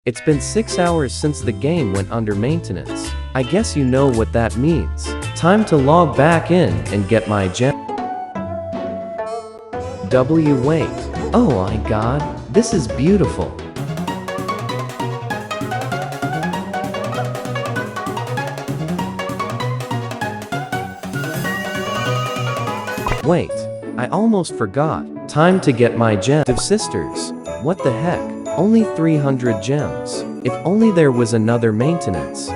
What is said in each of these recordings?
It's been 6 hours since the game went under maintenance. I guess you know what that means. Time to log back in and get my gem. Wait. Oh my god, this is beautiful. Wait, I almost forgot. Time to get my gem. Sisters, what the heck? Only 300 gems. If only there was another maintenance.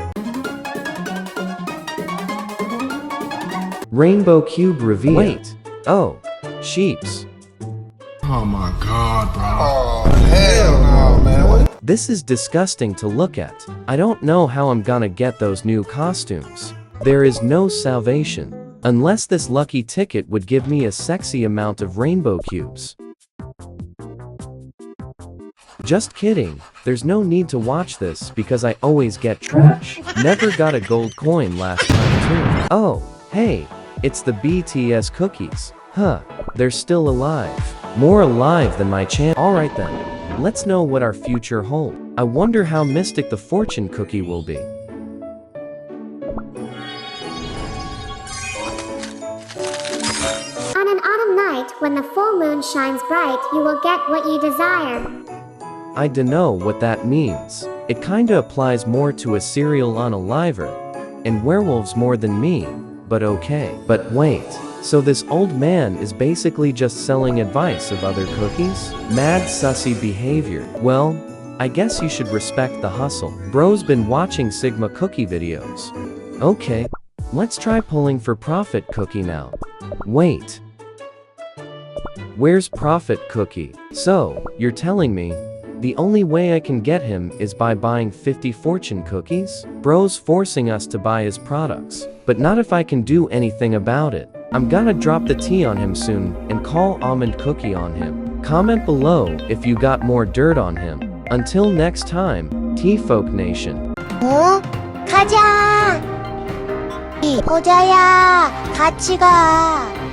Rainbow cube reveal. Wait. Oh, sheeps. Oh my god, bro. Oh, hell no, man. What? This is disgusting to look at. I don't know how I'm gonna get those new costumes. There is no salvation. Unless this lucky ticket would give me a sexy amount of rainbow cubes. Just kidding, there's no need to watch this because I always get trash. Never got a gold coin last time too. Oh, hey, it's the BTS cookies. Huh, they're still alive. More alive than my channel. Alright then, let's know what our future holds. I wonder how mystic the fortune cookie will be. On an autumn night, when the full moon shines bright, you will get what you desire. I dunno what that means. It kinda applies more to a serial unaliver, and werewolves more than me, but okay. But wait, so this old man is basically just selling advice of other cookies? Mad sussy behavior. Well, I guess you should respect the hustle. Bro's been watching Sigma cookie videos. Okay, let's try pulling for Profit Cookie now. Wait. Where's Profit Cookie? So, you're telling me the only way I can get him is by buying 50 fortune cookies? Bro's forcing us to buy his products, but not if I can do anything about it. I'm gonna drop the T on him soon and call Almond Cookie on him. Comment below if you got more dirt on him. Until next time, T-Folk Nation. 가자! 호자야, 같이 가.